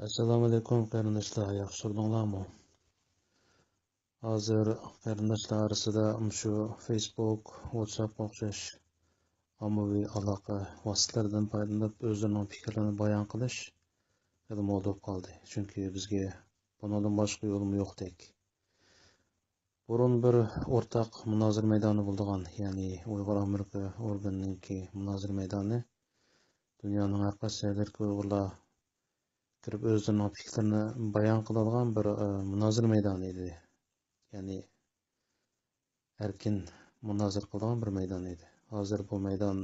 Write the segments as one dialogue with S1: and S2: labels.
S1: Assalamu alaykum qarindoshlar, yaxshi turdinglarmi? Hozir qarindoshlar orasida shu Facebook, WhatsApp o'xshash ommaviy aloqa vositalaridan foydalanib o'zlarining fikrlarini bayon qilish juda mo'l bo'lib qoldi. Chunki bizga bundan boshqa yo'lim yo'qdek. Burun bir o'rtaq munozir maydoni bo'lgan, ya'ni Uyg'ur Amerika organininki munozir maydoni dunyoning har qaysi joylarida Uyg'urlar kirib o'zlarining fikrlarini bayon qiladigan bir munozir maydoni edi. Ya'ni erkin munozir qiladigan bir maydon edi. Hozir bu maydon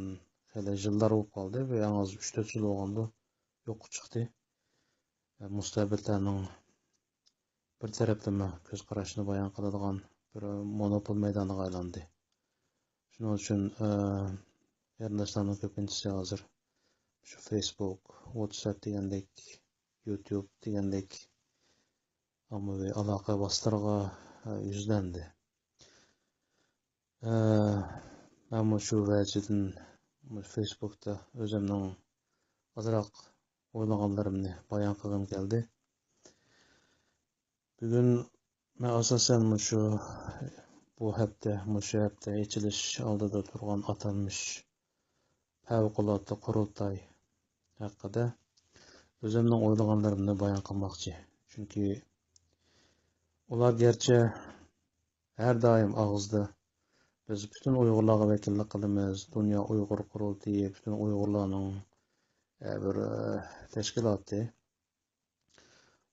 S1: hali yillar bo'lib qoldi ve yalnız 3-4 yil bo'lganda yo'q chiqdi. Mustabidlarning bir taraflama ko'z qarashini bayon qiladigan bir monopol maydoniga aylandi. Shuning uchun qarindoshlarning ko'pinchisi hozir shu Facebook, WhatsApp degandek, YouTube degandek ommaviy aloqa vositalariga yuzlandi. Ben şu vəcidən Facebook'ta özümün azraq oylanğanlarımni bayan qılğım geldi. Bugün mən asasen bu hafta içiliş aldıda turgan atanmış fevqulodda qurultay haqqida özümün oylanğanlarımni bayan qılmaqçı. Çünkü ular gerçi her daim ağızda biz bütün Uyg'urlarga vakillik qilamiz. Dünya Uyg'ur qurultayı, bütün Uyg'urlarning bir tashkiloti.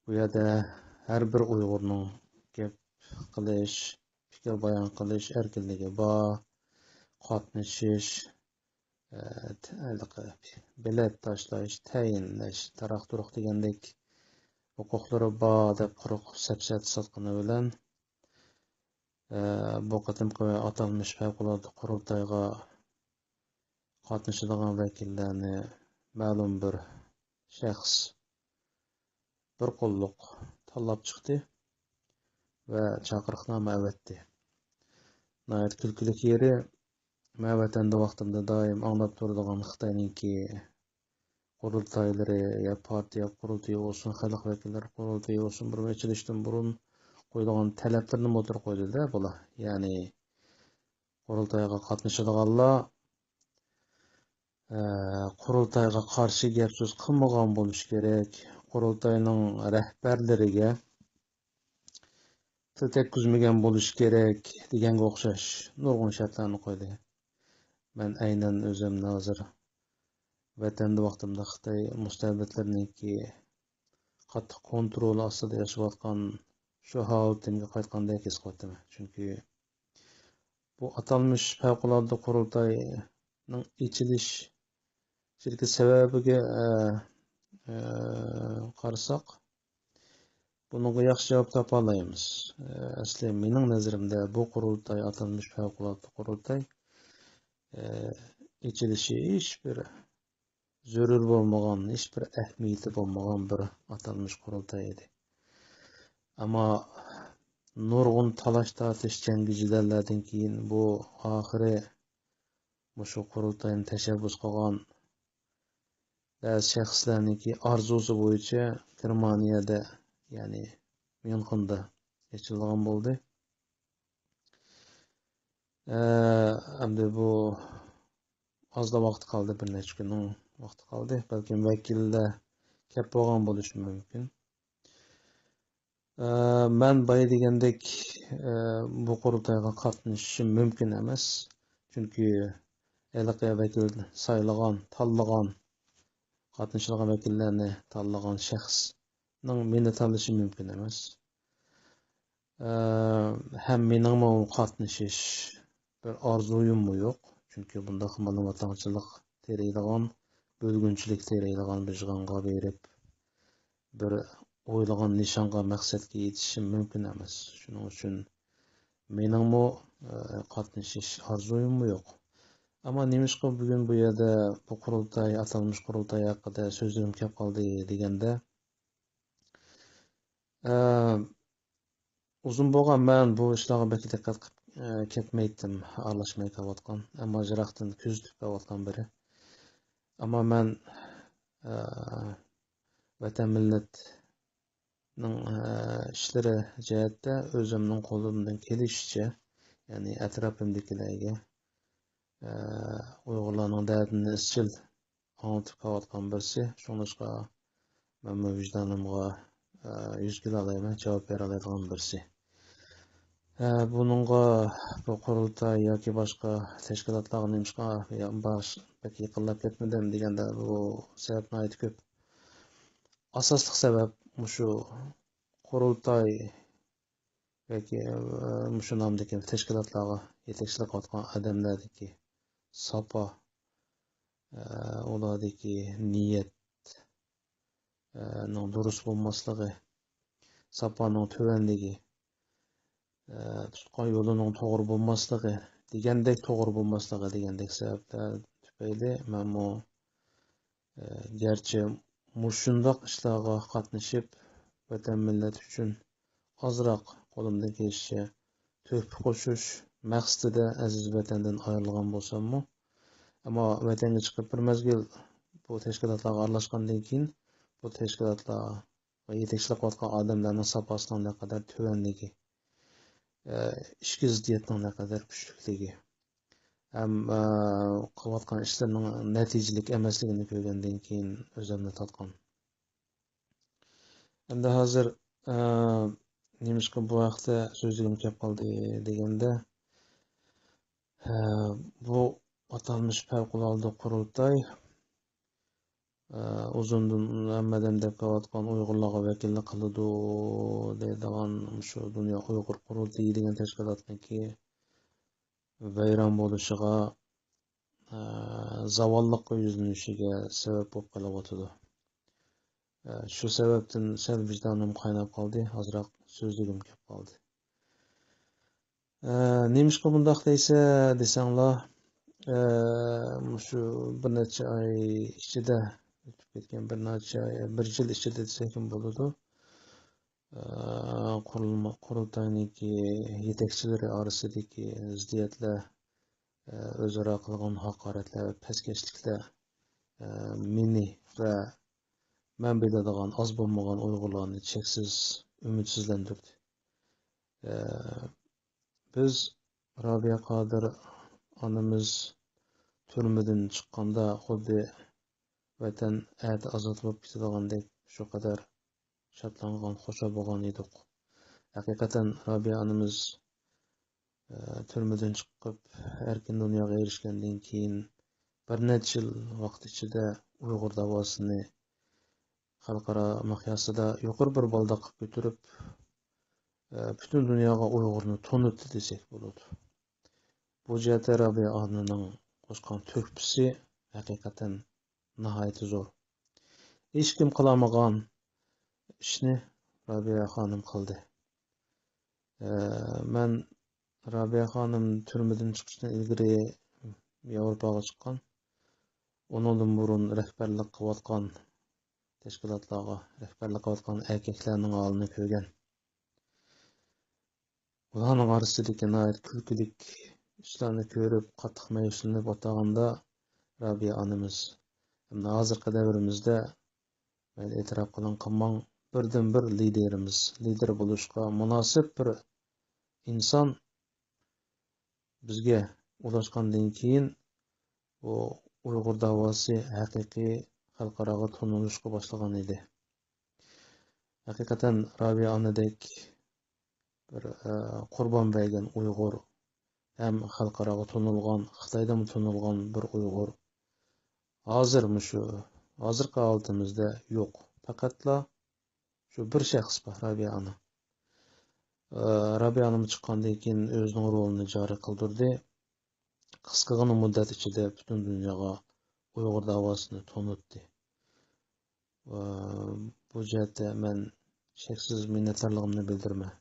S1: Bu yerda har bir Uyg'urning gap qilish, fikr bayon qilish erkinligi bor, qatnashish, bilet tashlash, tayinlash, taraq-turuq degandek huquqlari bor deb quruq sapsat satqini bilan bu qatimqi atalmış favqulodda qurultayga qatnashadigan vakillarni ma'lum bir shaxs bir qo'lliq tanlab chiqdi va chaqiriqnoma avatdi. Nəhayət külkilik yeri mən vətəndə vaxtımda daim anlab turadigan Xitayninki qurultayları ya partiya qurultayı olsun, xalq vakilləri qurultayı olsun, bir açılışdan burun qoyulgan talablarni motor qo'ydi-da bular. Ya'ni qurultayga qatnashadiganlar qurultayga qarshi gap so'z qilmagan bo'lishi kerak. Qurultayning rahbarlariga til tekkizmagan bo'lishi kerak deganga o'xshash nurg'un shartlarni qo'ydi. Men aynan o'zimni hozir vatanda vaqtimda Xitoy mustabidlariniki qattiq kontrol ostida yashayotgan şu halatimga qaytgandek his qilaman. Chunki bu atalmış favqulodda qurultayning ichilish sababiga qarasak, bunga yaxshi javob topa olmaymiz. Asli mening nazarimda bu qurultay atalmış favqulodda qurultay ichilishi hech bir zarur bo'lmagan, hech bir ahamiyati bo'lmagan bir atalmış qurultay edi. Ama nurg'un talash tortish jangi jidallardan keyin bu oxiri shu qurultayni tashabbus qilgan ba'zi shaxslarniki orzusi bo'yicha Germaniyada, ya'ni Myunxenda ochilgan bo'ldi. Endi bu ozda vaqt qoldi, bir necha kunning vaqti qoldi. Balkim vakillar kelib bo'lgan bo'lishi mumkin. Ben bayı degandek bu qurultayga qatnashishim mumkin emas. Çünkü eliqe vakil saylagan, tanlagan, qatnashadigan vakillarni tanlagan shaxsning meni tanlashi mumkin emas. Hem mening qatnashish bir orzuyum yo'q. Çünkü bunda ma'lumotchilik teraydigan, bölgünchilik teraydigan bir jig'anga berib bir o'ylagan nishonga maqsadga yetishim mumkin emas. Shuning uchun mening qatnashish orzuyim yo'q. Ama nemishqa bugun bu yerda bu qurultay, atalmış qurultay haqida so'zlarim kelib qoldi deganda uzun bo'lgan men bu ishlarga bek diqqat ketmaydim, aralashmay qolayotgan, ammo jiroqdan kuzatib qolayotgan biri. Ama men vatan millatning ishlari jihatda o'zimning qo'limdan kelishicha, ya'ni atrofimdagilarga Uyg'urlarning dardini izchil anlatib kelayotgan birisi. Shuningga men vijdonimga yuz kela olmayman, javob bera oladigan birisi. Buningga bu qurultay yoki boshqa tashkilotlarga nimishqa pek yaqinlab ketmadim deganda bu sababni aytib ko'p. Asosli sabab shu qurultay yoki shu nomdagi tashkilotlarga yetakchilik qilgan odamlardagi sapa, ulardagi niyat durust bo'lmasligi, sapaning tuvanligi, tutgan yo'lining to'g'ri bo'lmasligi, degandek sabablar tufayli men garchi mushundoq ishlarga qatnashib vatan millat uchun ozroq qo'limdan kelishicha tuhfa qo'shish maqsadida aziz vatandan ayrilgan bo'lsammi, ammo vatanga chiqib bir mezgil bu tashkilotlarga aralashgandan keyin bu tashkilotlar va yetakchilik qilgan odamlarning sapasining naqadar tuvanligi, ishki ziddiyatning naqadar kuchlikligi ham qilayotgan ishlarning natijalik emasligini ko'rgandan keyin o'zimni totgan. Endi hozir nemishqa bu vaqtda so'zligim kelib qoldi deganda, bu atalmish favqulodda qurultay uzundan hammadan deb kelayotgan Uyg'urlarga vakillik qiladi deydigan shu dunyo Uyg'ur qurultayi degan tashkilotniki vayron bo'lishiga, zavolliqqa yuzlanishiga sabab bo'lib qolyotidi. Shu sababdan sal vijdonim qaynab qoldi, ozroq so'zligim kelib qoldi. Nemishqa bundoq desanglar, shu bir necha oy ichida o'tib ketgan bir yil ichida desak ham bo'ladi. Qurultayniki yetakchilari orasidagi ziddiyatlar, o'zaro qilgan haqoratlar va pastkashliklar meni va men biladigan oz bo'lmagan Uyg'urlarni cheksiz umidsizlantirdi. Biz Robiya Qodir onamiz turmadan chiqqanda xuddi vatan ati ozod bo'lib ketadiganidek shu qadar shodlangan, xushal bo'lgan edik. Haqiqatan Robiya onamiz turmadan chiqib erkin dunyoga erishgandan keyin bir necha yil vaqt ichida Uyg'ur davosini xalqaro miqyosida yuqori bir balda qilib ko'tarib, butun dunyoga Uyg'urni tanitdi desak bo'ladi. Bu jihatda Robiya onamning qo'shgan tuhfasi haqiqatan nihoyatda zo'r. Hech kim qilamagan ishni Robiya xonim qildi. Men Robiya xonim turmadan chiqishdan ilgari Yevropaga chiqqan, undan burun rahbarlik qilayotgan tashkilotlarga rahbarlik qilayotgan erkaklarning holini ko'rgan. Ularning orasidagi nihoyat kulkilik ishlarni ko'rib qattiq mayuslanib o'taganda Robiya onamiz hozirgi davrimizda men e'tirof qilingan birdan bir liderimiz, lider bo'lishga munosib bir inson bizga ulashgandan keyin bu Uyg'ur davosi haqiqiy xalqaro tanilishga boshlagan edi. Haqiqatan Robiya onadek bir qurbon bergan Uyg'ur, hem xalqaro tanilgan, Xitoyda tanilgan bir Uyg'ur hozirgi holatimizda yo'q. Faqatla shu bir shaxs bor, Robiya ona. Robiya onam chiqqandan keyin o'zining rolini joriy qildirdi. Qisqagina muddat ichida butun dunyoga Uyg'ur davosini tanitdi. Bu jihatda men cheksiz minnatdorligimni bildiraman.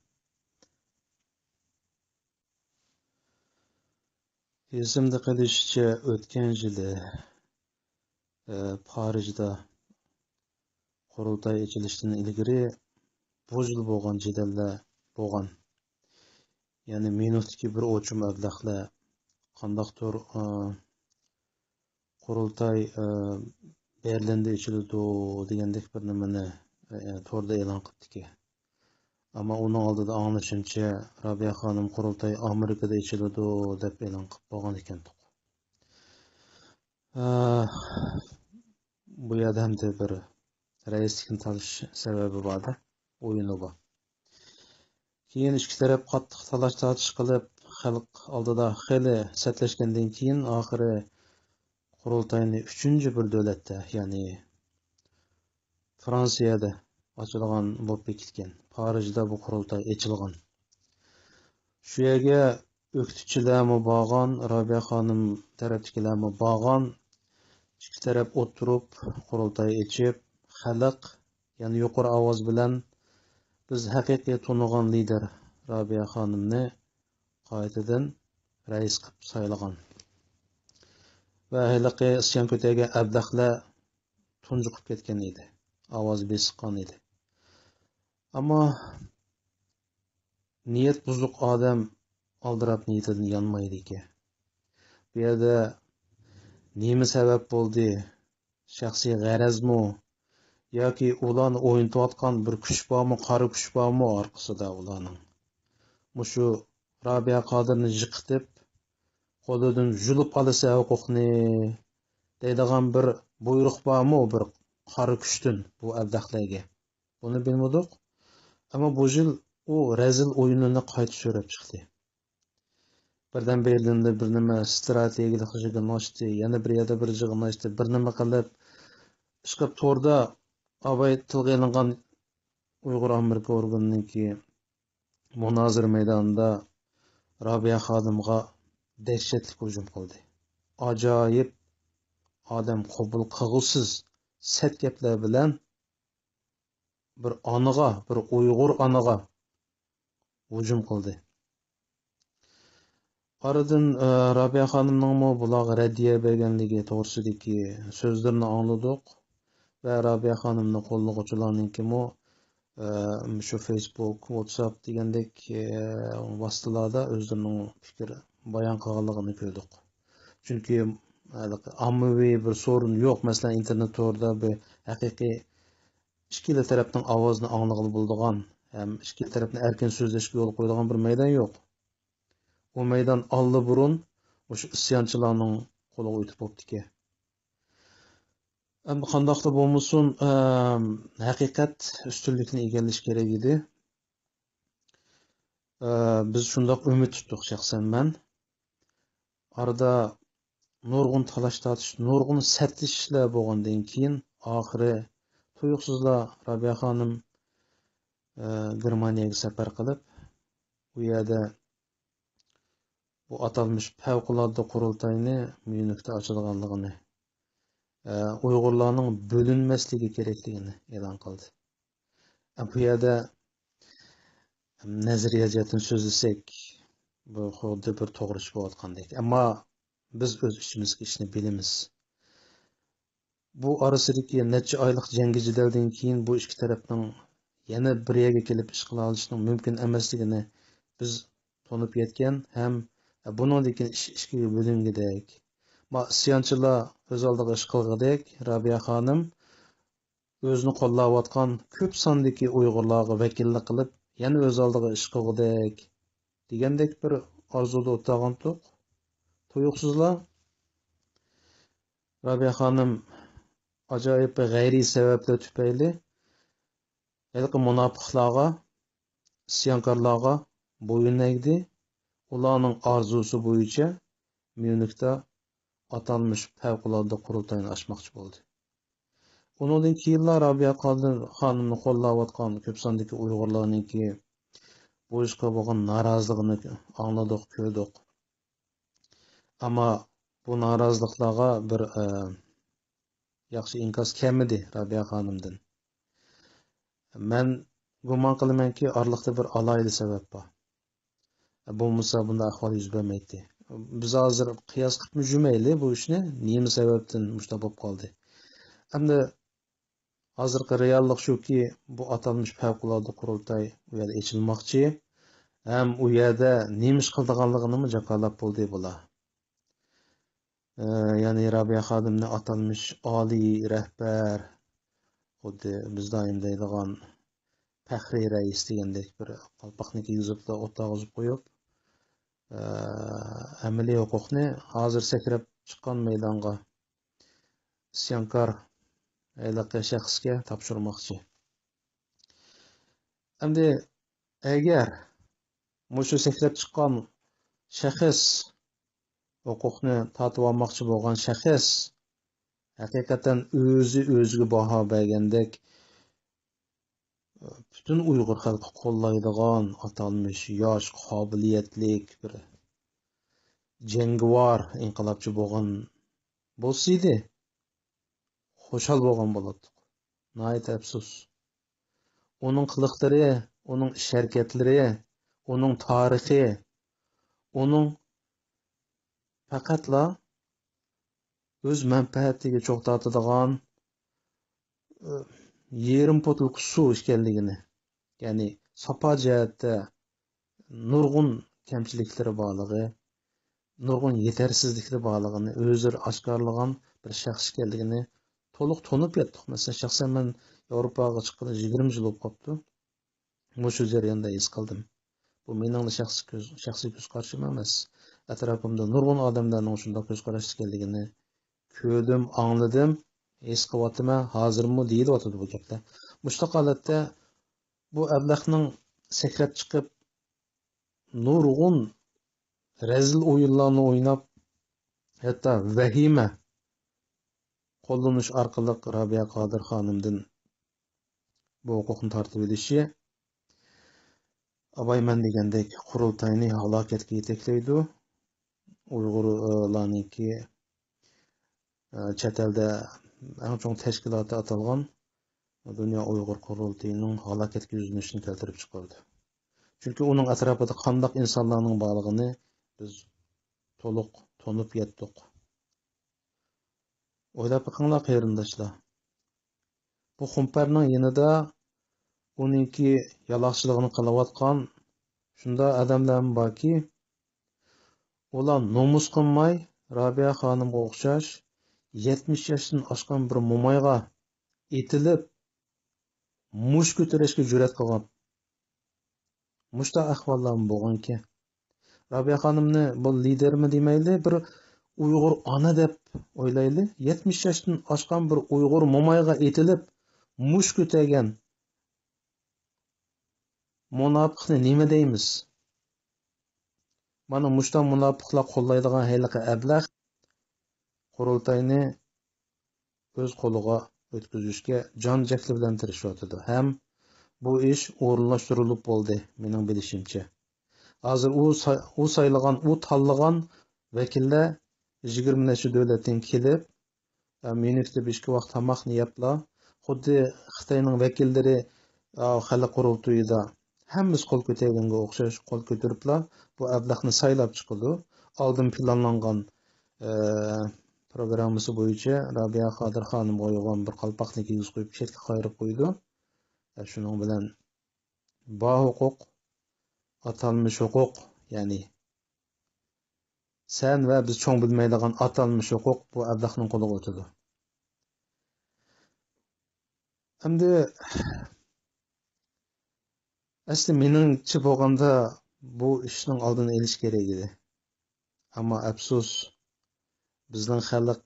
S1: Esimda qolishicha o'tgan yili Parijda qurultay echilishidan ilgari bu yil bo'lgan jadallar bo'lgan. Ya'ni minutdagi bir o'chim ablahlar qandaqdir qurultay Berlin'de içildi degandek bir nimani to'rda e'lon qilibdiki. Ammo uning oldida anglashimcha Robiya xonim qurultoy Amerikada içildi deb e'lon qilib bo'lgan ekan. Bu yerda ham bir raislikni talish sababi borda, o'yini bor. Keyin ikki taraf qattiq talash-tortish qilib, xalq oldida xeli satlashgandan keyin oxiri qurultoyni 3-chi bir davlatda, ya'ni Fransiyada ochilgan bo'lib ketgan. Parijda bu qurultoy ochilgan. Shu yerga o'qituvchilarmi borgan, Robiya xonim tarafdagilarmi borgan, ikki taraf o'tirib qurultoy ochib, xalq, ya'ni yuqori ovoz bilan biz haqiqiy tonigan lider Robiya xonimni qaytadan rais qilib saylagan. Va haliqi isyon ko'targan abdahlar tunjiqib ketgan edi. Ovoz besiqqan edi. Ammo niyat buzuq odam aldirab niyatidan yonmaydi ekan. Bu yerda nima sabab bo'ldi? Shaxsiy g'arazmi yoki ularni o'yinayotgan bir kuch bormi, qora kuch bormi orqasida ularning? Mushu Robiya Qodirni yiqitib, qo'lidan julib olsa huquqni deydigan bir buyruq bormi bir qora kuchdan bu abdahlarga? Buni bilmadik. Ammo bu yil u razil o'yinini qayta so'rab chiqdi. Birdan Berlinda bir nima strategiyalik yig'inlashdi, yana bir yerda bir yig'inlashdi, bir nima qilib chiqib to'rda avay tilga ilingan Uyg'ur Amerika organiniki munozara maydonida Robiya xonimga dahshatli hujum qildi. Ajoyib odam qabul qilgusiz set gaplar bilan bir onaga, bir Uyg'ur onaga hujum qildi. Aradan Robiya xonimning bularga raddiya berganligi to'g'risidagi so'zlarini angladik va Robiya xonimning qo'llovchilarninkimi shu Facebook, WhatsApp degandek vositalarda o'zlarining fikr bayon qilganligini ko'rdik. Chunki ommaviy bir sorun yo'q. Masalan, internet to'rida bir haqiqiy ikkala tarafning ovozini anglag'ili bo'ladigan, ham ikkala tarafni erkin so'zlashga yo'l qo'yadigan bir maydon yo'q. O maydon allı burun o'sha isyonchilarning qo'liga o'tib bo'libdi. Ammo qandoqda bo'lmasin, haqiqat ustunlikni egallash kerak edi. Biz shundoq umid tutdik shaxsan men. Arada nurg'un talash-tortish, nurg'un satlashlar bo'lgandan keyin oxiri tuyuqsizlar Robiya xonim Germaniyaga safar qilib, u yerda bu atalmış favqulodda qurultayni Myunxda ochilganligini, Uyg'urlarning bo'linmasligi kerakligini e'lon qildi. Bu yerda nazariya jihatdan so'zlasak, bu xuddi bir to'g'ri ish bo'layotgandek. Ammo biz o'z ishimizga ishni bilamiz. Bu orasidagi necha oylik jangi jidaldan keyin bu ikki tarafning yana bir yerga kelib ish qila olishining mumkin emasligini biz tonib yetgan ham buningdan ishga bo'lingidek. Isyonchilar o'z oldiga ish qilgidek, Robiya xonim o'zini qo'llayotgan ko'p sondagi Uyg'urlarga vakillik qilib, yana o'z oldiga ish qilgidek degandek bir orzuda o'tgan tuyuqsizlar Robiya xonim ajoyib bir g'ayriy sabablar tufayli halqa munofiqlarga, isyonkorlarga bo'yin egdi. Ularning orzusi bo'yicha Myunxda atalmış favqulodda qurultayni ochmoqchi bo'ldi. Undan keyinlar Robiya xonimni qo'llayotgan ko'p sondagi Uyg'urlarningki bu ishga bo'lgan noroziligini angladik, ko'rdik. Ammo bu noroziliklarga bir yaxshi inkos kelmadi Robiya xonimdan. Men gumon qilamanki, oraliqda bir alayli sabab bor. Bo'lmasa bunday ahvol yuz bermaydi. Biz hozir qiyos qilib yurmaylik bu ishni, nima sababdan mushta bo'lib qoldi. Endi hozirgi reallik shuki, bu atalmış favqulodda qurultay u yerda ochilmoqchi, ham u yerda nima ish qildiganligini jakolab bo'ldi bular. Yani Rabia xodimni atalmış oliy rahbar, xuddi biz doim deydigan faxriy rais degandek bir qalpoqni kiygizib o'tag'izib qo'yib, amaliy huquqni hozir sakrab chiqqan maydonga isyonkor shaxsga topshirmoqchi. Endi agar mushu sakrab chiqqan shaxs huquqni tatib olmoqchi bo'lgan shaxs haqiqatan o'ziga baho bergandek butun Uyg'ur xalqi qo'llaydigan atalmış yosh qobiliyatlik bir jangovar inqilobchi bo'lgan bo'lsa edi, xushal bo'lgan bo'lardik. Nəhayət afsus. Onun qiliqlari, onun ish harakatlari, onun tarixi, onun faqatla o'z manfaatiga cho'g'tatadigan yerim potluk suv ekanligini, ya'ni sapa jihatda nurg'un kamchiliklari borligi, nurg'un yetersizlikleri borligini o'zlari oshkorlagan bir shaxs ekanligini to'liq tunib yetdik. Masalan, shaxsan men Yevropaga chiqqanda 20 yil bo'lib qolibdi. Mushu jarayonda his qildim. Bu mening shaxsiy ko'z qarashim emas. Atrofimda nurg'un odamlarning shunday ko'z qarash ekanligini ko'rdim, angladim, his qilyapman. Hozirmi deyilyotdi bu gaplar. Mushtaq holatda bu ablahning sakrab chiqib nurg'un rezil o'yinlarni o'ynab, hatto vahima qo'llanish orqali Rabia Qodir xonimdan bu huquqni tortib olishi abayman degandek qurultayni halokatga yetaklaydi. Uyg'urlarniki chet elda eng chong tashkiloti atalgan Dünya Uyg'ur qurultayining halokatga yuzinishini keltirib chiqardi. Chunki uning atrofida qandoq insonlarning borligini biz to'liq tunib yetdik. O'ylab baqqanglar qarindoshlar. Bu xumparning yanida uningki yaloqchiligini qilayotgan shunda odamlar borki, ular nomus qilmay Rabia xonimga o'xshash 70 yoshdan oshgan bir mo'mayga etilib mush ko'tarishga jur'at qilgan. Mushta ahvollar bo'lganki, Rabia xonimni bu lidermi demayli, bir Uyg'ur ona deb o'ylayli. 70 yoshdan oshgan bir Uyg'ur mo'mayga etilib mush ko'targan munofiqni nima deymiz? Mana mushtan munofiqlar qo'llaydigan hayliqa ablah qurultayni o'z qo'liga o'tkazishga jon jakli bilan tirishyotdi. Ham bu ish o'rinlashtirilib bo'ldi, mening bilishimcha. Hozir u saylagan, u tanlagan vakillar 20 necha davlatdan kelib, Myunxda bir vaqt tamoqni yeplar, xuddi Xitoyning vakillari xalq qurultayida hammasi qo'l ko'targanga o'xshash qo'l ko'tariblar, bu ablahni saylab chiqdi. Oldin planlangan programmasi bo'yicha Rabia Qodir xonim qo'ygan bir qalpoqni kiygizib qo'yib chetga qayirib qo'ydi. Shuning bilan bu huquq, atalmış huquq, ya'ni sen va biz cho'ng bilmaydigan atalmış huquq bu ablahning qo'liga o'tadi. Endi asli meningcha bo'lganda bu ishning oldini olish kerak edi. Ammo afsus, bizning xalq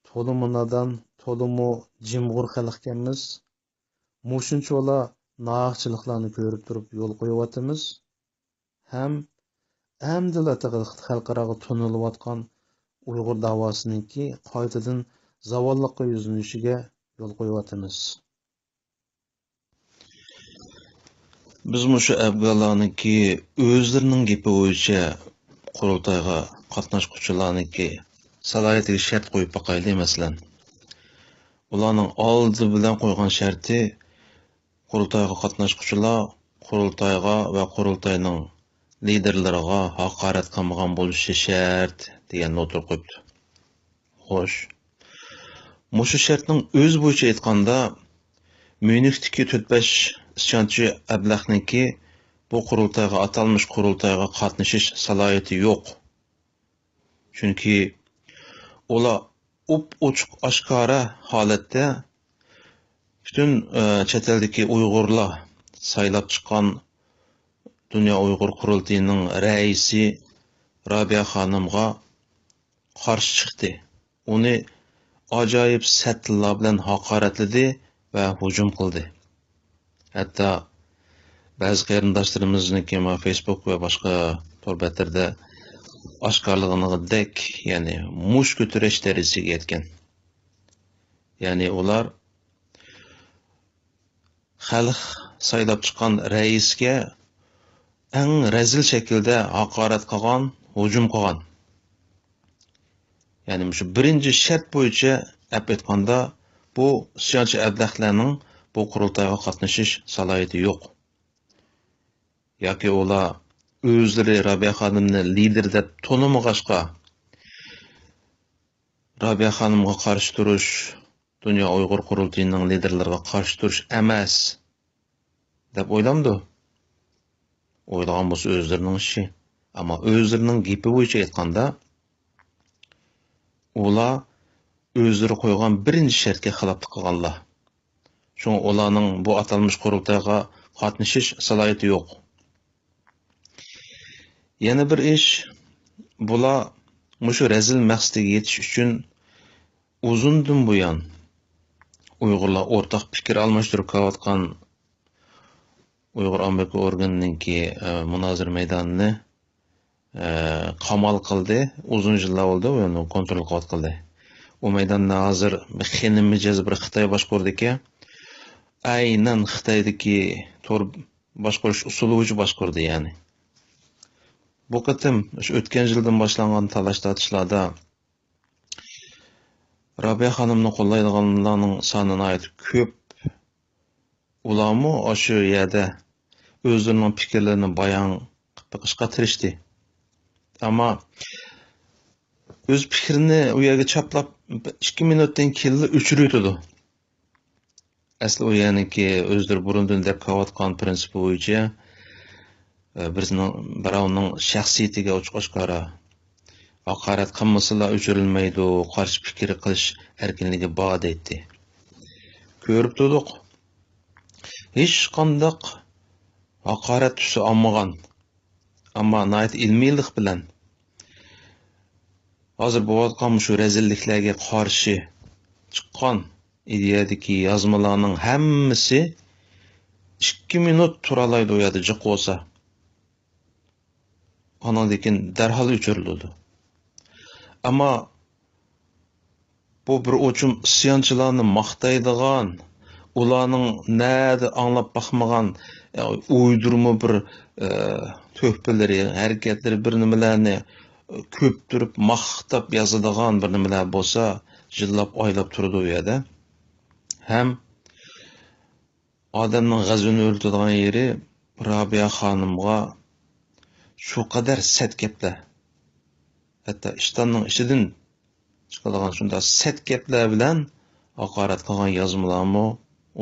S1: to'liminadan to'limu jimg'ur xalq ekanmiz. Mushunchola nohaqchiliklarni ko'rib turib yo'l qo'yayotimiz. Ham amdila xalqaro tunilayotgan Uyg'ur davosiniki qaytadan zavolliqqa yuzinishiga yo'l qo'yayotimiz. Biz mushu abgalarniki o'zlarining gapi bo'yicha qurultayga qatnashuvchilarniki salohiyatiga shart qo'yib boqayli. Masalan, ularning oldi bilan qo'ygan sharti qurultayga qatnashuvchilar qurultayga va qurultayning liderlariga haqorat qilmagan bo'lishi shart deganni o'tirib qo'yibdi. Xo'sh, mushu shartning o'z bo'yicha aytganda Myunxdagi 4-5 isyonchi ablahniki bu qurultayga atalmış qurultayga qatnashish salohiyati yo'q. Çünkü ola uçuk aşkara halette bütün chet eldeki Uyg'urlar saylab chiqqan Dünya Uyghur Qurultayının reisi Rabia Xonimga qarshi chiqdi. Uni ajoyib satlar bilan haqoratladi va hujum qildi. Hatto ba'zi qarindoshlarimizniki Facebook va boshqa to'rbatlarda oshkorlig'idek, ya'ni mush ko'tarish darajasiga yetgan. Ya'ni ular xalq saylab chiqqan raisga eng razil shaklda haqorat qilgan, hujum qilgan. Ya'ni shu birinchi shart bo'yicha aytganda bu siyosiy ablahlarning bu qurultayga qatnashish salohiyati yo'q. Yoki ular o'zlari Rabia xonimni lider deb to'nimag'ashqa Rabia xonimga qarshi turish, Dünya Uyg'ur Qurultayining liderlariga qarshi turish emas deb o'ylamdi. O'ylagan bo'lsa o'zlarining ishi. Ammo o'zlarining gapi bo'yicha aytganda ular o'zlari qo'ygan birinchi shartga xiloflik qilganlar. Shunga ularning bu atalmish qurultayga qatnashish salohiyati yo'q. Yana bir ish, bular mushu razil maqsadiga yetish uchun uzundan buyon Uyg'urlar o'rtaq fikr almashtirib kelayotgan Uyg'ur ommaviy organininki munozara maydonini qamal qildi. Uzun yillar bo'ldi, uni kontrol qildi. O maydonni hozir Xenin mijoz bir Xitoy boshqurdi-ki, aynan Xitoydagi to'r boshqarish usuli bo'yicha boshqurdi, ya'ni. Bu qatim o'tgan yildan boshlangan talash-tortishlarda Rabia xonimni qo'llaydiganlarning sonini aytib ko'p ularmi o'sha yerda o'zlarining fikrlarini bayon qilishga tirishdi. Ammo o'z fikrini u yerga choplab 2 minutdan keyin o'chirib asli u ya'niki o'zlari burundan deb qilayotgan prinsipi bo'yicha birovning shaxsiyatiga ochiq-oshkora haqorat qilmasalar o'chirilmaydi, qarshi fikr qilish erkinligi bor deydi. Ko'rib turdik. Hech qanday haqorat tusi olmagan. Ammo nayt ilmiylik bilan hozir bo'layotgan shu razilliklarga qarshi chiqqan ideyadagi yozmalarning hammasi 2 minut turalaydi u yerda jiq bo'lsa. Ondan keyin darhol o'chirildi. Ammo bu bir o'chum isyonchilarni maqtaydigan, ularning nada anglab baxmagan uydurma bir to'hpalari, harakatlari bir nimalarni ko'p turib maqtab yozadigan bir nimalar bo'lsa, jillab oylab turadi u yerda. Ham odamning g'azini o'rtadigan yeri Rabia xonimga shu qadar sat gaplar. Hatto ishtonning ichidan chiqadigan shunday sat gaplar bilan haqorat qilgan yozmalarmi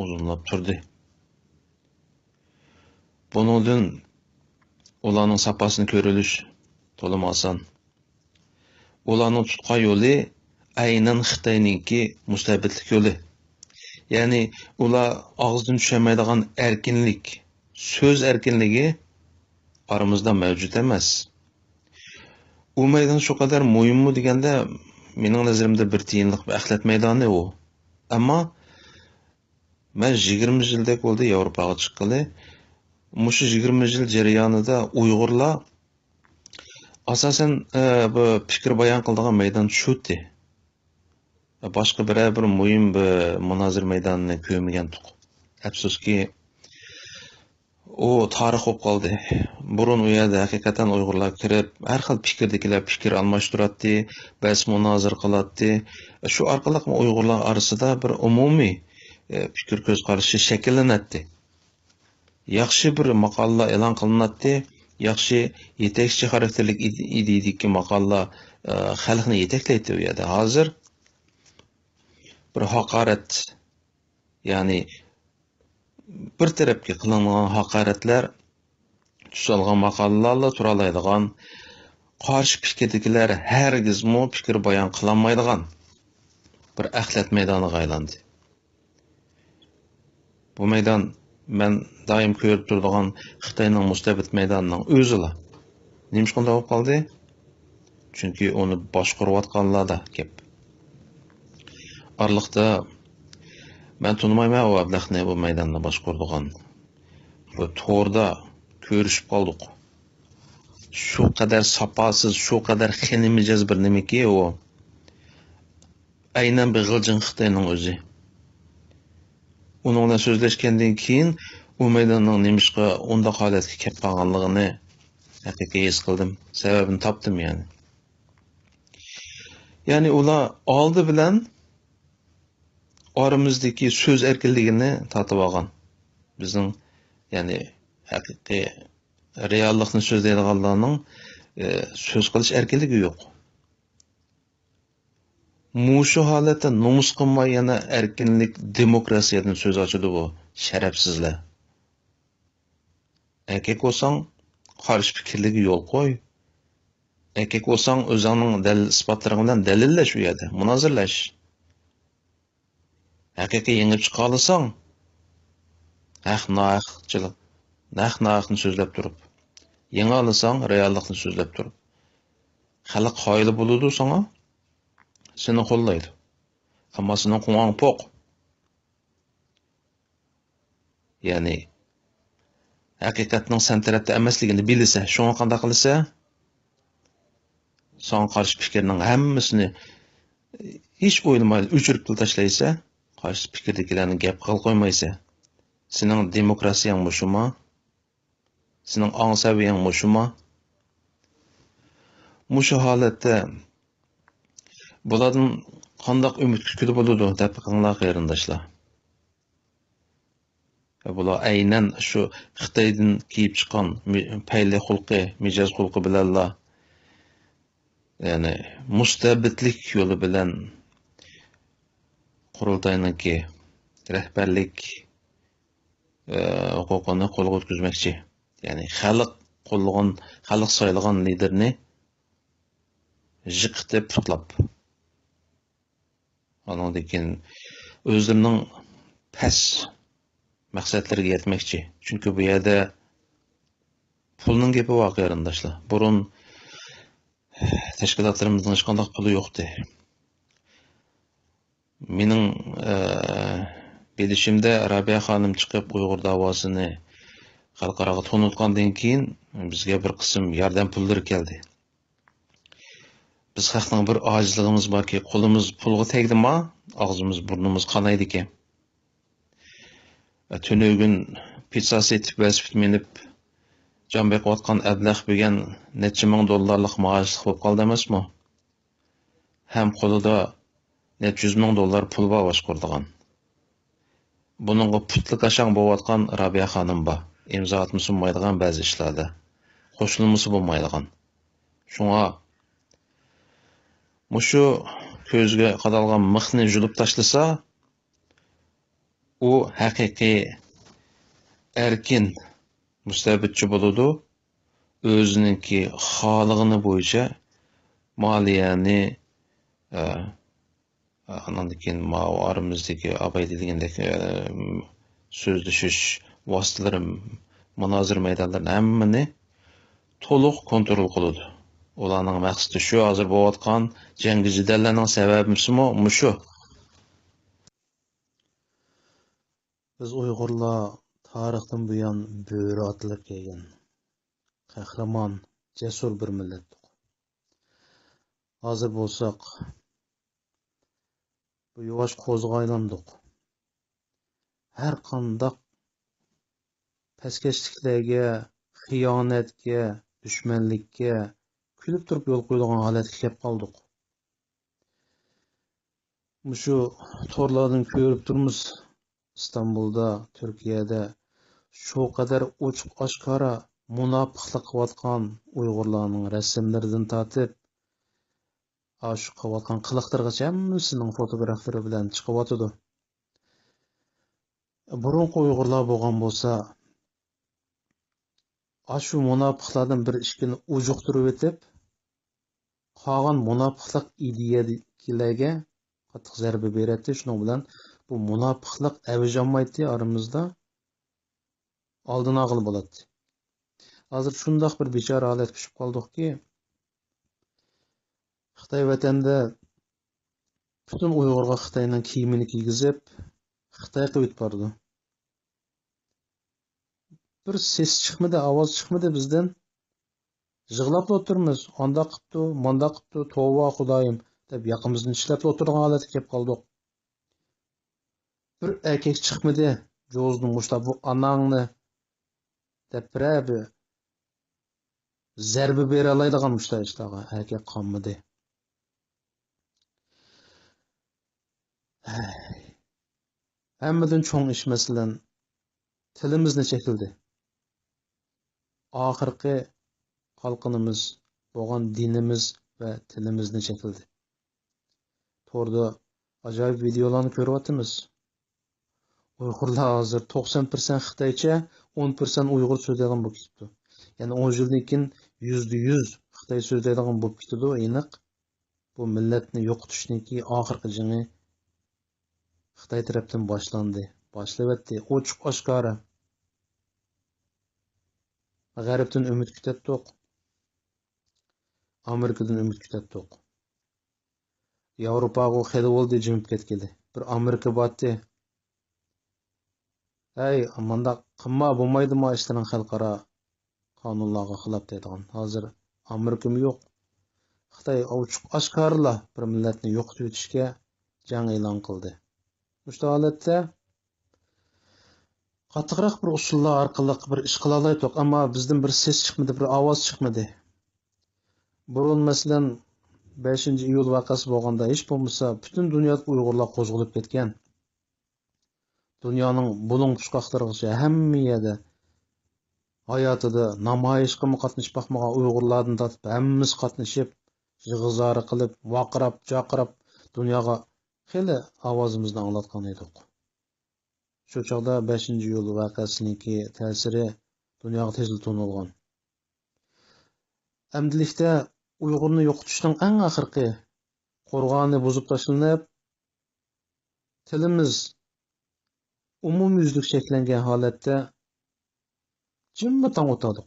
S1: uzunlab turdi. Buningdan ularning sapasini ko'rilish to'liq oson. Ularning tutgan yo'li aynan Xitoyningki mustabidlik yo'li. Ya'ni ular og'izdan tushamaydigan erkinlik, so'z erkinligi aramizda mavjud emas. U maydon shu qadar muhimmi deganda, mening nazarimda bir tiyinlik bir axlat maydoni u. Ammo men 20 yildek bo'ldi Yevropaga chiqqanli. Mushu 20 yil jarayonida Uyg'urlar asosan bu fikr bayon qiladigan maydon shu'ti. Boshqa bir muhim bir munozir maydonini ko'rmagandik. Afsuski u tarix bo'lib qoldi. Burun u yerda haqiqatan Uyg'urlar kirib, har xil fikrdagilar fikr almashtiradi, bas munozir qiladi. Shu orqali Uyg'urlar orasida bir umumiy fikr ko'z qarashi shakllanadi. Yaxshi bir maqolalar e'lon qilinadi, yaxshi yetakchi xarakterlik ideyadagi maqolalar xalqni yetaklaydi u yerda. Hozir bir haqorat, ya'ni bir tarafga qilingan haqoratlar tusalgan maqolalarla turalaydigan,
S2: qarshi fikrdagilar hargizmi fikr bayon qilolmaydigan bir axlat maydoniga aylandi. Bu maydon men doim ko'rib turadigan Xitoyning mustabid maydonining o'zila. Nima shunday bo'lib qoldi? Chunki uni boshqarayotganlarda gap. Arliqda men tunmayman o ablaqni bu maydonni boshqaradigan. Bu to'rda ko'rishib qoldik. Shu qadar sapasiz, shu qadar xinimijoz bir nimaki o. Aynan bir g'iljin Xitoyning o'zi. Onunla sözleşkenden keyin o maydonning nimishqa unda holatga kelib qolganligini haqiqiy his qildim. Sababini topdim yani. Yani ular oldi bilan oramizdagi so'z erkinligini tatib olgan. Bizning yani haqiqiy reallikni so'zlaydiganlarning so'z qilish erkinligi yo'q. Mushu holatda nomus qilmay yana erkinlik, demokrasiyadan so'z ochadi bu sharafsizlar. Erkek bo'lsang, qarshi fikrliga yo'l qo'y. Erkek bo'lsang, o'zingning dalil isbotlaring bilan dalillash u yerda, munozirlash. Haqiqiy yengib chiqa olsang, naq-naqni so'zlab turib, yenga olsang, reallikni so'zlab turib. Xalq xoyili bo'ladi sana, seni qo'llaydi. Ammo sening qo'ng'ong poq. Ya'ni haqiqatning sen tarafda emasligini bilsa, shuni qanday qilsa, son qarshi fikrning hammasini hech o'ylamay o'chirib tashlaysa, qarshi fikrdagilarni gap qil qo'ymaysa, sening demokrasiyang mushuma, sening ong'saviyang mushuma. Mushu holatda bulardan qanday umid kutib bo'ladi deb qanday qarindoshlar. Bular aynan shu Xitoydan kelib chiqqan payli xulqi, mijoz xulqi bilanlar yani mustabidlik yo'li bilan qurultayniki rahbarlik huquqini qo'lga o'tkazmoqchi. Yani xalq qo'llagan, xalq saylagan liderni jiqitib putlab. Ondan keyin o'zlarining pas maqsadlariga yetmoqchi. Chunki bu yerda pulning gapi bor qarindoshlar. Burun tashkilotlarimizning hech qanday puli yo'qdi. Mening bilishimda Rabiya xonim chiqib Uyg'ur davosini xalqaro tonutgandan keyin bizga bir qism yordam pullari keldi. Biz xalqning bir ojizligimiz borki, qo'limiz pulga tegdimi, og'zimiz, burnimiz qanaydi ekan. Tünögün pizza setip vesip minip can beqiyotgan ablah bilgan necha ming dollarlik maoshlik bo'lib qoldi emasmi? Ham qo'lida necha 100 ming dollar pul bor boshqurdigan. Buningga putli qashang bo'layotgan Rabiya xonim bor. İmzo atmisi bo'lmaydigan ba'zi ishlarda. Qo'shilmasi bo'lmaydigan. Shunga mushu ko'zga qadalgan mixni julib tashlasa, u haqiqiy erkin mustabidchi bo'ladi. O'zininki xolig'ini bo'yicha moliyani ondan keyin ma'vorimizdagi abaydiligindek so'zlashish vositalari, munozir maydonlarini hammani to'liq kontrol qiladi. Ularning maqsadi shu, hozir bo'layotgan jangi jidallarning sababimi mushu.
S1: Biz Uyg'urlar tarixdan buyon bo'ri otilib kelgan qahramon, jasur bir millatdik. Hozir bo'lsak bu yuvosh qo'zg'a aylandik. Har qanday paskashliklarga, xiyonatga, dushmanlikka kulib turib yo'l qo'yilgan holatga kelib qoldik. Mushu to'rlardan ko'rib turmiz. İstanbul'da, Türkiye'de şu kadar ochiq oshkora munofiqlik qilayotgan Uyg'urlarning rasmlaridan tortib, shu qilayotgan qiliqlargacha hammasining fotograflari bilan chiqyotidi. Burunqi Uyg'urlar bo'lgan bo'lsa, shu munofiqlardan bir ishkini ujuqtirib o'tib, qolgan munofiqlik ideyalarga qattiq zarba beradi. Shuning bilan bu munofiqlik avj olmaydi aramizda oldini olg'ili bo'ladi. Hozir shundoq bir bechora holatga tushib qoldikki, Xitoy vatanda butun Uyg'urga Xitoyning kiyimini kiygizib, Xitoy qilib bordi. Bir ses chiqmadi, ovoz chiqmadi bizdan. Yig'lab o'tirmiz. Onda qipti, monda qipti, tova xudoyim deb yoqimizni tishlab o'tirgan holatga kelib qoldik. Bir erkak chiqmadi. Jo'zni mushtlab bu anangni deb bir zarba bera oladigan mushtlab ishlarga erkak qolmadi. Hammadan cho'ng ish masalan tilimizni chekildi. Oxirgi xalqimiz bo'lgan dinimiz va tilimizni chekildi. To'g'rida ajoyib videolarni ko'ryapmiz. Uyg'urlar hozir 90% Xitoycha, 10% Uyg'ur so'zlaydigan bo'lib ketdi. Ya'ni 10 yildan keyin 100% Xitoy so'zlaydigan bo'lib ketdi. Aniq bu millatni yo'qotishniki oxirgi jini Xitoy tarafdan boshlandi. Boshlayapti. Ochiq oshkora. G'arbdan umid kutatdik. Amerikadan umid kutatdik. Yevropaga xeli bo'ldi jimib ketgili. Bir Amerika batdi. Hey, amanda qimma bo'lmaydimi ishlarning xalqaro qonunlarga xilof deydigan. Hozir Amerikam yo'q. Xitoy ochiq oshkorla bir millatni yo'qotib o'tishga jang e'lon qildi. Mushta holatda qattiqroq bir usullar orqali bir ish qila oldik, ammo bizdan bir ses chiqmadi, bir ovoz chiqmadi. Burun masalan 5-iyul vaqasi bo'lganda hech bo'lmasa butun dunyoda Uyg'urlar qo'zg'alib ketgan. Dunyoning bulung puchqoqlarigacha hamma yerda hayotida namoyishga qatnashib baxmagan Uyg'urlardan tortib hammamiz qatnashib, yig'izori qilib, vaqirab, chaqirib dunyoga xeli ovozimizni anglatgan edik. Shu chog'da 5-iyul vaqasiniki ta'siri dunyoga tezlik to'nilgan. Amdilikda Uyg'urni yo'qotishning eng oxirgi qo'rg'oni buzib tashlanib, tilimiz umumyuzlik cheklangan holatda jimmadan o'tadi.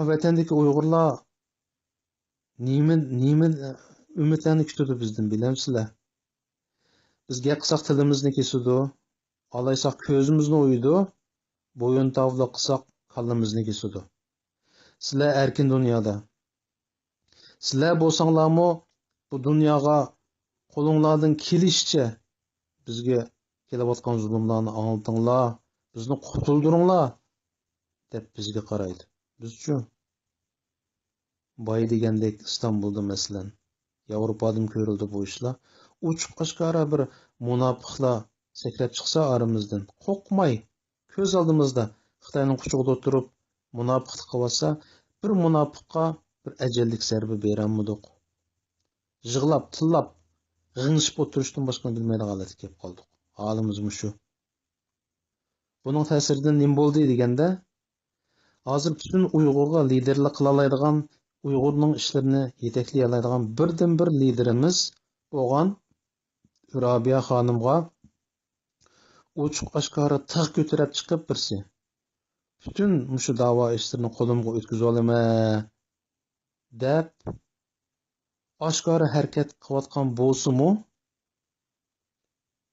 S1: Vatandagi Uyg'urlar nima umidlarni kutadi bizdan bilamsizlar? Bizga qilsak tilimizni kesadi, olaysak ko'zimizni o'ydi, bo'yin tavla qilsak kallamizni kesadi. Sizlar erkin dunyoda. Sizlar bo'lsanglarmi bu dunyoga qo'linglardan kelishicha bizga kelayotgan zulmlarni anlatinglar, bizni qutuldiringlar deb bizga qaraydi. Bizchu boy degandek Istanbulda masalan, Yevropadan ko'rildi bu ishlar. Uchiq oshkora bir munofiqlar sakrab chiqsa aramizdan, qo'rqmay ko'z oldimizda Xitoyning quchog'ida o'tirib munofiqlik qilsa, bir munofiqqa bir ajallik zarba beramidik. Yig'lab, tillab, g'ingshib o'tirishdan boshqa bilmaydigan holatga kelib qoldik. Holimiz shu. Buning ta'siridan nima bo'ldi deganda, hozir butun Uyg'urga liderlik qila oladigan, Uyg'urning ishlarini yetaklay oladigan birdan-bir liderimiz bo'lgan Robiya xonimga ochiq oshkora tig' ko'tarib chiqib birsi. Butun mushu da'vo ishlarini qo'limga o'tkazib olaman deb oshkora harakat qilayotgan bo'lsa-mu,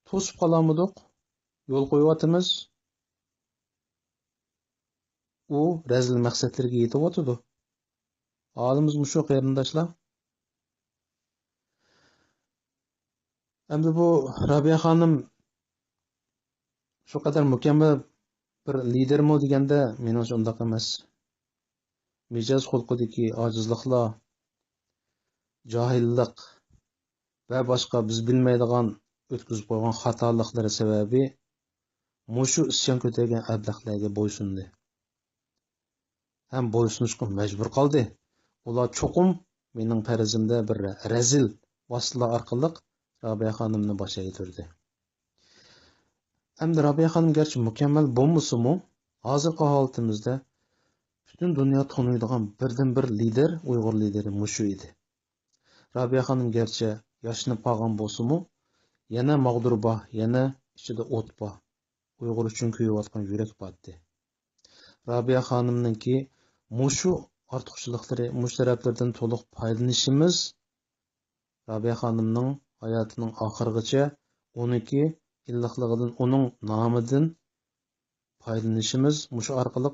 S1: to'sib qolamidik, yo'l qo'yyapmiz. U razil maqsadlarga yetyapti. Holimiz shu qarindoshlar. Endi bu Robiya xonim shu qadar mukammal bir lidermi deganda, menimcha undaq emas. Mijoz xulqidagi ojizliklar, johillik va boshqa biz bilmaydigan o'tkazib qo'ygan xatoliklar sababi mushu isyon ko'targan ablaxlarga bo'ysundi. Ham bo'ysunishga majbur qoldi. Ular cho'qim mening farzimda bir razil vositalar orqali Robiya xonimni boshiga turdi. Hamda Robiya xonim garchi mukammal bo'lmasa-mu, hozirgi holatimizda Bütün dünya tanıydigan birden bir lider, Uyg'ur lideri mushu edi. Rabia xonim gerçi yoshini qolgan bo'lsa-mu, yana mag'dur bor, yana ichida o't bor. Uyg'ur uchun kuyayotgan yurak botdi. Rabia xonimninki mushu ortiqchiliklari, mush taraflardan to'liq foydalanishimiz Rabia xonimning hayotining oxirigacha uniki illiqligidan, uning nomidan foydalanishimiz, mushu orqali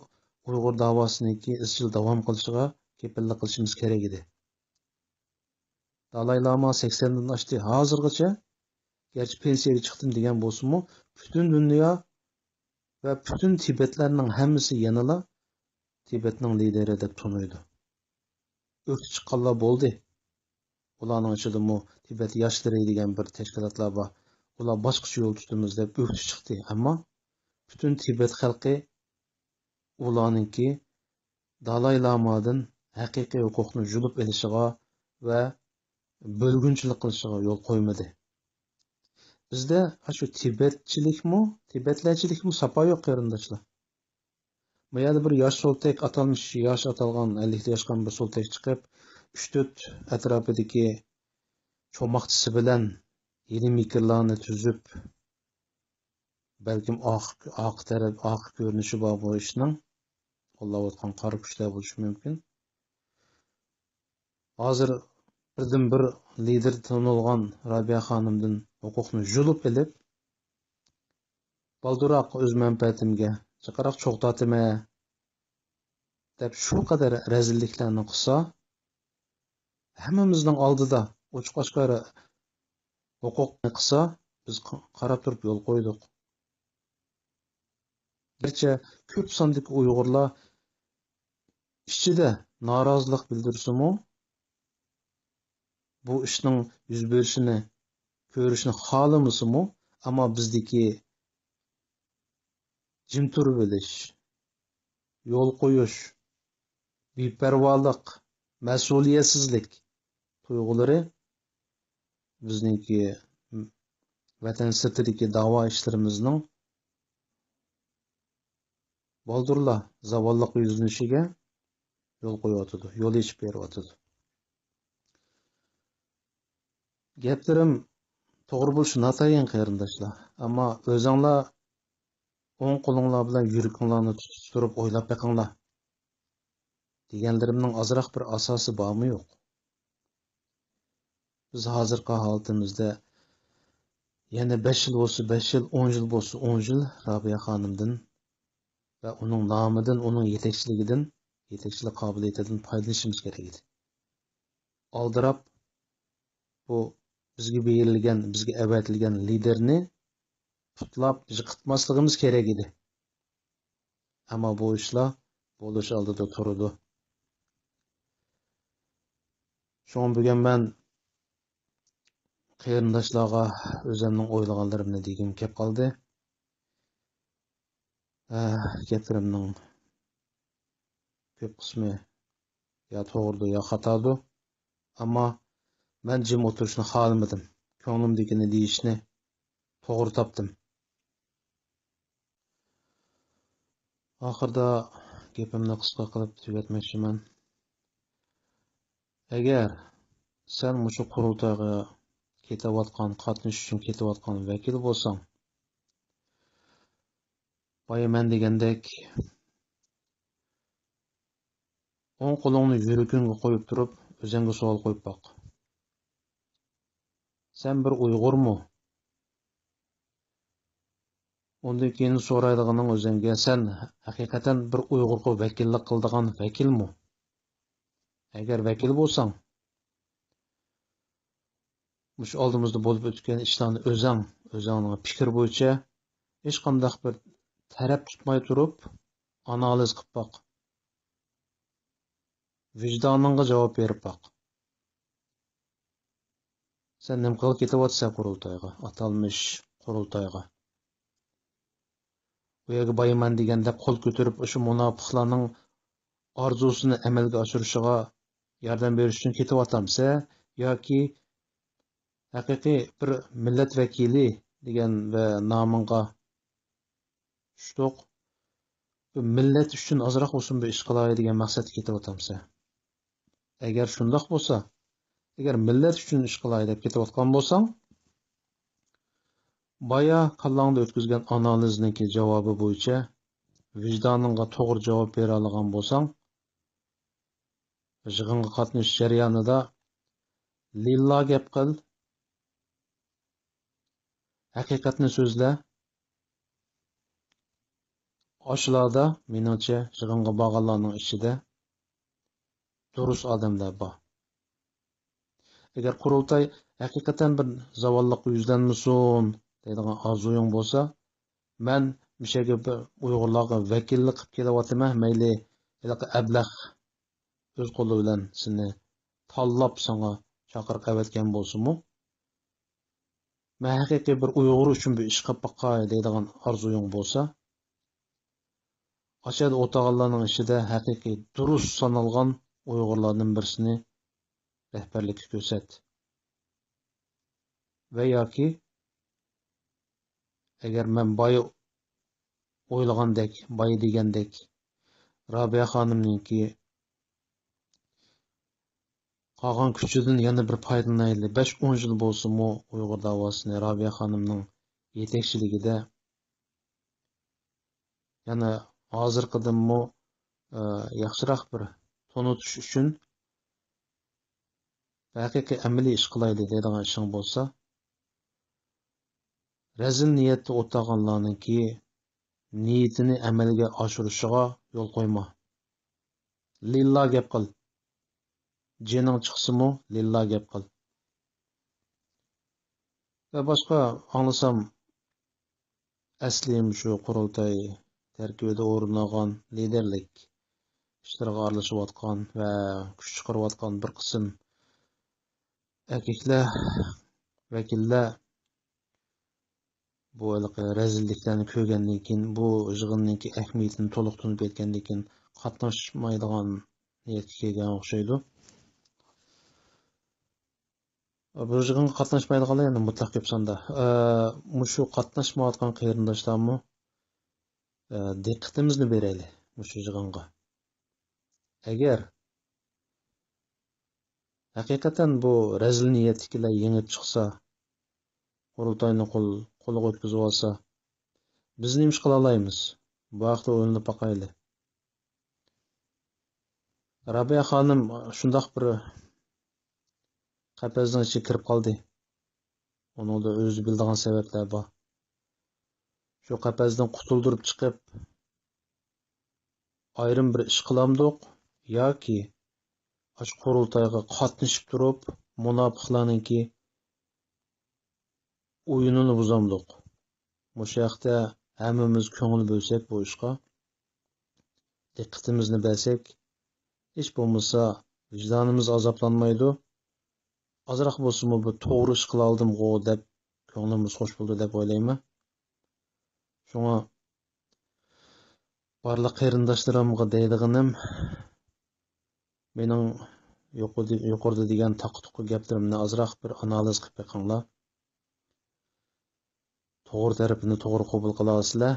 S1: Uyg'ur davosiniki izchil davom qilishiga kepillik qilishimiz kerak edi. Dalay Lama 80 dan oshdi. Hozirgacha gerçi pensiyaga chiqdim degan bo'lsa-mu, butun dunyo va butun Tibetlarning hammasi yanala Tibetning lideri deb tanıydı. O'tib chiqqanlar bo'ldi. Ularning ichida Tibet yoshlari degan bir tashkilotlar bor. Ular boshqacha yo'l tutamiz deb o'tib chiqdi. Ammo butun Tibet xalqi ularningki Dalay Lamadan haqiqiy huquqni julib elishiga va bölgünçilik qilishga yo'l qo'ymadi. Bizda shu Tibetlarchilikmi sapo yo'q qarindoshlar. Bu yerda bir yosh soltek atalmış, yosh atalgan 50 yoshgan bir soltek chiqib, 3-4 atrofidagi cho'moqchisi bilan yeni mikrlarni tuzib, balkim oq taraf, oq ko'rinishi bor bu ishning, qo'llayotgan qora kuchlar bo'lishi mumkin. Hozir birdan bir lider tanilgan Rabia xonimdan huquqni julib elib, balduroq o'z manfaatimga chiqaroq cho'g'tatime deb shu qadar razilliklarni qilsa, hammamizning oldida ochiq-oshkora huquqni qilsa, biz qarab turib yo'l qo'ydik. Gerçi ko'p sondagi Uyg'urlar ichida norozilik bildirsa-mu, bu ishning yuz berishini ko'rishni xohlamasa-mu, ammo bizdagi jim turib bilish, yo'l qo'yish, beparvolik, mas'uliyatsizlik tuyg'ulari bizningki vatan sirtidagi da'vo ishlarimizning boldurla zavolliq yuzlanishiga yo'l qo'yotidi, yo'l yechib beryotidi. Gaplarim to'g'ri bo'lishi notayin qarindoshlar, ammo o'zinglar o'ng qo'linglar bilan yuraginglarni tutib turib o'ylab boqinglar. Deganlarimning ozroq bir asosi bormi yo'q? Biz hozirgi holatimizda yana 5 yil bo'lsa 5 yil, 10 yil bo'lsa 10 yil Rabia xonimdan va uning nomidan, uning yetakchiligidan, yetakchilik qobiliyatidan foydalanishimiz kerak edi. Oldirab bu bizga berilgan, bizga avatilgan liderni tutlab yiqitmasligimiz kerak edi. Ammo bu ishlar bo'lish oldida turdi. Şoň bugun men qarindoshlarga o'zimning o'ylaganlarimni degim kelib qoldi. Gaplarimning ko'p qismi ya to'g'ri ya xatodir. Ammo men jim o'tirishni xohlamadim. Ko'nglimdagini deyishni to'g'ri topdim. Oxirda gapimni qisqa qilib tugatmoqchiman. Agar sen mushu qurultoyga ketayotgan, qatnashish uchun ketayotgan vakil bo'lsang, boya men degandek o'ng qo'lingni yuragingga qo'yib turib, o'zingga savol qo'yib boq. Sen bir Uyg'urmi? Undan keyin so'raydiganing o'zingga, sen haqiqatan bir Uyg'urga vakillik qiladigan vakilmi? Agar vakil bo'lsang, mush oldimizda bo'lib o'tgan ishlarni o'zingning fikr bo'yicha hech qanday bir taraf tutmay turib analiz qilib boq. Vijdoningga javob berib boq. Sen nima qilib ketyapsan qurultoyga, atalmish qurultoyga? Bu yerga boyaman deganda qo'l ko'tarib o'sha munofiqlarning orzusini amalga oshirishiga yordam berish uchun ketyapsan yoki haqiqiy bir millat vakili degan va nomingga tushdiq millat uchun ozroq bo'lsin bir ish qilay degan maqsadga ketyapmiz. Agar shundoq bo'lsa, agar millat uchun ish qilay deb ketayotgan bo'lsang, baya kallangda o'tkazgan analizniki javobi bo'yicha vijdoningga to'g'ri javob bera olgan bo'lsang, yig'inga qatnashish jarayonida lilla gap qil, haqiqatni so'zla. Oshlarda meningcha yig'inga borganlarning ichida durust odamlar bor. Agar qurultay haqiqatan bir zavolliq yuzlanmasin deydigan orzuying bo'lsa, men mishaga bir Uyg'urlarga vakillik qilib kelyapman, mayli ablah o'z qo'li bilan seni tanlab sana chaqirib qavatgan bo'lsa-mu, men haqiqiy bir Uyg'ur uchun bir ish qilib boqay deydigan orzuying bo'lsa, Aşağıda o'tag'anlarning ichida haqiqiy durust sanalgan Uyg'urlarning birisini rehberlikka ko'rsat. Va yoki agar men boya o'ylagandek, boya degandek Robiya xonimningki qolgan kuchidan yana bir foydalanayli. 5-10 yil bo'lsa-mu Uyg'ur davosini Robiya xonimning yetakchiligida yana hozirqidanmi yaxshiroq bir tonutish uchun haqiqiy amaliy ish qilayli deydigan ishing bo'lsa, razil niyatda o'tag'anlarningki niyatini amalga oshirishiga yo'l qo'yma. Lilla gap qil. Jining chiqsa-mu lilla gap qil. Va boshqa anglasam aslim shu qurultay tarkibida o'rin liderlik ishlariga aralashayotgan va kuch chiqarayotgan bir qism erkaklar, vakillar bu razilliklarni ko'rgandan keyin, bu yig'inning ahamiyatini to'liq tushunib yetgandan keyin qatnashmaydigan niyatga kelgan o'xshaydi. Bu yig'inga qatnashmaydiganlar yana mutlaq ko'p sonda. Shu qatnashmayotgan qarindoshlarmi diqqatimizni beraylik shu yig'inga. Agar haqiqatan bu razil niyatlilar yengib chiqsa, qurultayni qo'liga o'tkazib olsa, biz nima ish qila olamiz? Bu haqda o'ylanib boqaylik. Robiya xonim shundoq bir qafasning ichiga kirib qoldi. Uningda o'zi biladigan sabablar bor. Shu qafasdan qutuldirib chiqib, ayrim bir ish qilamdiq yoki ash qurultayga qatnashib turib, munofiqlarningki o'yinini buzamdiq. Bu haqda hammamiz ko'ngil bo'lsak bu ishga, diqqatimizni bersak, hech bo'lmasa vijdonimiz azoblanmaydi. Ozroq bo'lsa-mu bu to'g'ri ish qila oldim-ku deb ko'nglimiz xush bo'ldi deb o'ylayman. Shunga barliq qarindoshlarimga deydiganim, mening yuqorida degan taqtuqi gaplarimni ozroq bir analiz qilib beqinglar. To'g'ri tarafini to'g'ri qabul qilasizlar.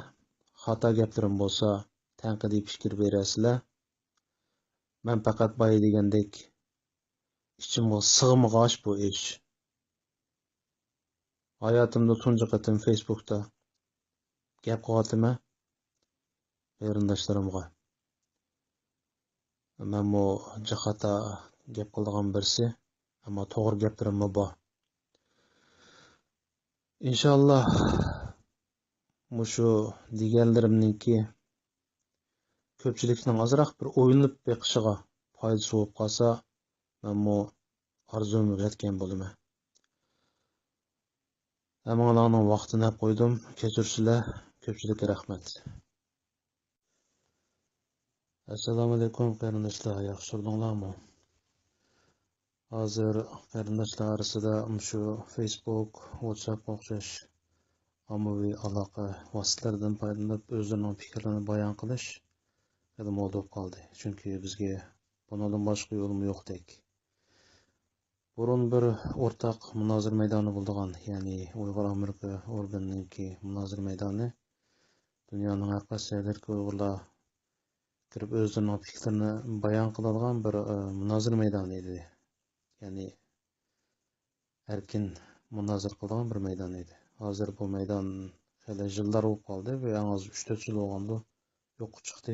S1: Xato gaplarim bo'lsa, tanqidiy fikr berasizlar. Men faqat boya degandek ichimga sig'mag'ach bu ish. Hayotimda tunji qatim Facebookda gap qilyapman qarindoshlarimga. Men bu jihata gap qiladigan birisi, ammo to'g'ri gaplarim bor. İnşallah shu deganlarimningki ko'pchilikning ozroq bir o'ylanib beqishiga foydasi bo'lib qolsa, men bu orzumni yetgan bo'laman. Hammalarning vaqtini qo'ydim. Kechirsizlar. Ko'pchilikka rahmat. Assalomu alaykum qarindoshlar. Yaxshi turdinglarmi? Hozir qarindoshlar orasida shu Facebook, WhatsApp o'xshash ommaviy aloqa vositalaridan foydalanib o'zlarining fikrlarini bayon qilish mo'l qoldi. Chunki bizga bundan boshqa yo'limiz yo'qdek. Burun bir o'rtaq munozir maydoni bo'lgan, ya'ni Uyg'ur Amerika organininki munozir maydoni dunyoning har qaysi yerlarida Uyg'urlar kirib o'zlarining fikrlarini bayon qiladigan bir munozara maydoni edi. Ya'ni erkin munozara qiladigan bir maydon edi. Hozir bu maydon hali yillar bo'lib qoldi ve en az 3-4 yil bo'lganda yo'qqa chiqdi.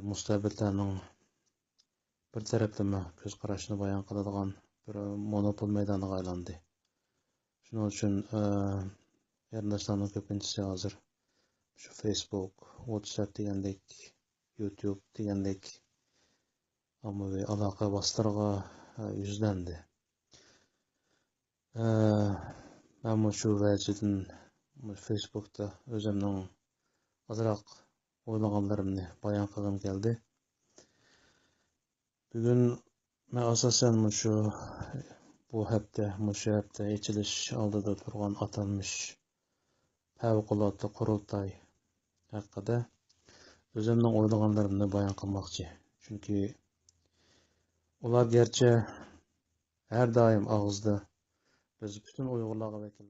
S1: Mustabidlarning bir taraflama ko'z qarashini bayon qiladigan bir monopol maydoniga aylandi. Shuning uchun qarindoshlarning ko'pinchisi hozir shu Facebook, WhatsApp degandek, YouTube degandek ommaviy aloqa vositalariga yuzlandi. Men shu vajidan Facebook'ta o'zimning azroq o'ylaganlarimni bayon qilgim keldi. Bugun men asosan bu hafta ochilish oldida turgan atalmış favqulodda qurultay haqida o'zimning o'ylaganlarimni bayon qilmoqchi. Chunki ular gerçi her daim ağızda biz bütün Uyg'urlarga vakil